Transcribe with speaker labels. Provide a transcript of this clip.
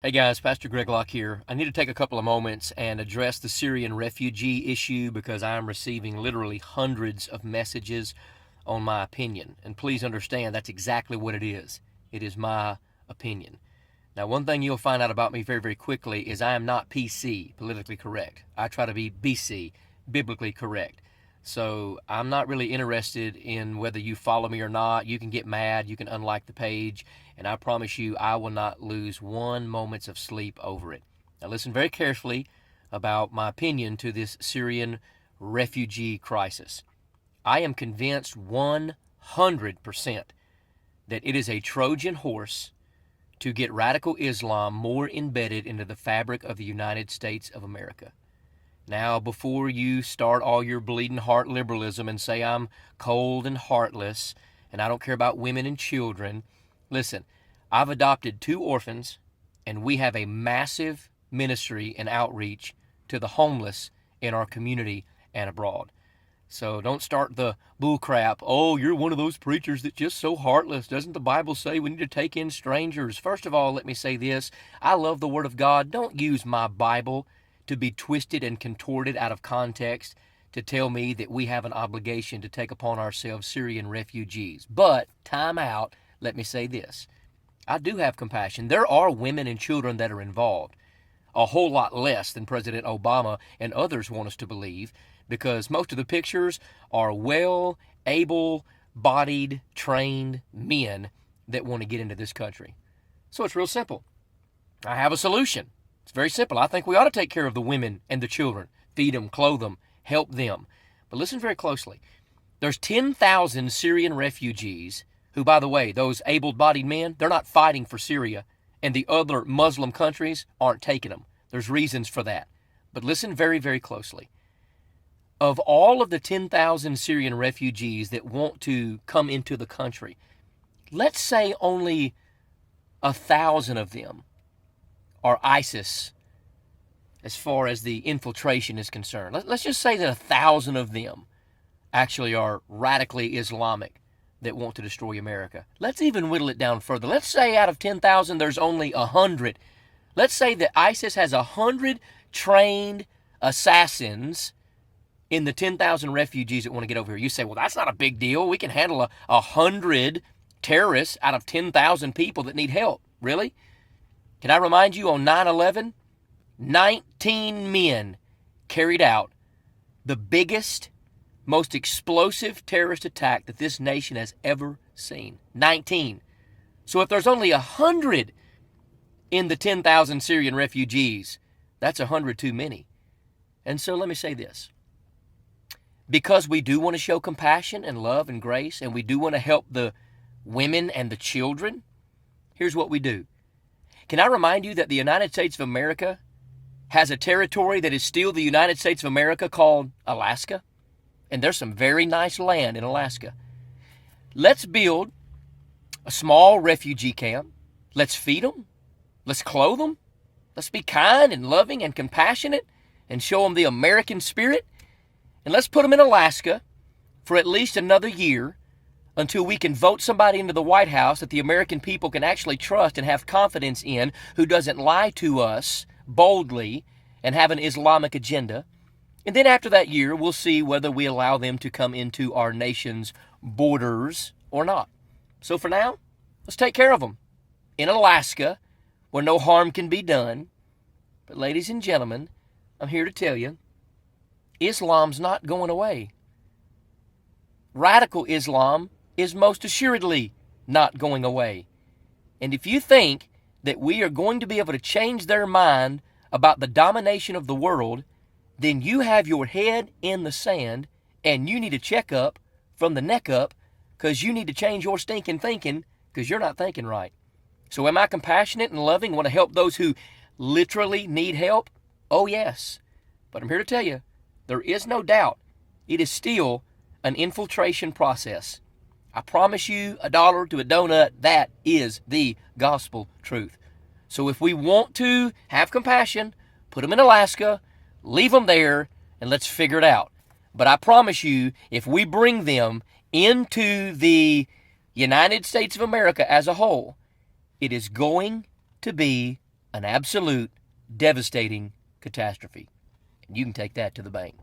Speaker 1: Hey guys, Pastor Greg Locke here. I need to take a couple of moments and address the Syrian refugee issue because I am receiving literally hundreds of messages on my opinion. And please understand that's exactly what it is. It is my opinion. Now, one thing you'll find out about me very, very quickly is I am not PC, politically correct. I try to be BC, biblically correct. So I'm not really interested in whether you follow me or not. You can get mad, you can unlike the page, and I promise you I will not lose one moment of sleep over it. Now listen very carefully about my opinion to this Syrian refugee crisis. I am convinced 100% that it is a Trojan horse to get radical Islam more embedded into the fabric of the United States of America. Now, before you start all your bleeding heart liberalism and say I'm cold and heartless and I don't care about women and children, listen, I've adopted 2 orphans and we have a massive ministry and outreach to the homeless in our community and abroad. So don't start the bull crap. Oh, you're one of those preachers that's just so heartless. Doesn't the Bible say we need to take in strangers? First of all, let me say this. I love the Word of God. Don't use my Bible to be twisted and contorted out of context to tell me that we have an obligation to take upon ourselves Syrian refugees. But, time out, let me say this. I do have compassion. There are women and children that are involved. A whole lot less than President Obama and others want us to believe, because most of the pictures are well, able-bodied, trained men that want to get into this country. So it's real simple. I have a solution. It's very simple. I think we ought to take care of the women and the children, feed them, clothe them, help them. But listen very closely. There's 10,000 Syrian refugees who, by the way, those able-bodied men, they're not fighting for Syria, and the other Muslim countries aren't taking them. There's reasons for that. But listen very, very closely. Of all of the 10,000 Syrian refugees that want to come into the country, let's say only 1,000 of them are ISIS as far as the infiltration is concerned. Let's just say that 1,000 of them actually are radically Islamic that want to destroy America. Let's even whittle it down further. Let's say out of 10,000 there's only 100. Let's say that ISIS has 100 trained assassins in the 10,000 refugees that want to get over here. You say, well, that's not a big deal. We can handle 100 terrorists out of 10,000 people that need help. Really? Can I remind you, on 9/11, 19 men carried out the biggest, most explosive terrorist attack that this nation has ever seen. 19. So if there's only 100 in the 10,000 Syrian refugees, that's 100 too many. And so let me say this. Because we do want to show compassion and love and grace, and we do want to help the women and the children, here's what we do. Can I remind you that the United States of America has a territory that is still the United States of America called Alaska? And there's some very nice land in Alaska. Let's build a small refugee camp. Let's feed them. Let's clothe them. Let's be kind and loving and compassionate and show them the American spirit. And let's put them in Alaska for at least another year until we can vote somebody into the White House that the American people can actually trust and have confidence in, who doesn't lie to us boldly and have an Islamic agenda. And then after that year, we'll see whether we allow them to come into our nation's borders or not. So for now, let's take care of them in Alaska where no harm can be done. But ladies and gentlemen, I'm here to tell you, Islam's not going away. Radical Islam is most assuredly not going away. And if you think that we are going to be able to change their mind about the domination of the world, then you have your head in the sand and you need a checkup from the neck up, because you need to change your stinking thinking, because you're not thinking right. So am I compassionate and loving, want to help those who literally need help? Oh yes. But I'm here to tell you, there is no doubt it is still an infiltration process. I promise you, $1 to a donut, that is the gospel truth. So if we want to have compassion, put them in Alaska, leave them there, and let's figure it out. But I promise you, if we bring them into the United States of America as a whole, it is going to be an absolute devastating catastrophe. And you can take that to the bank.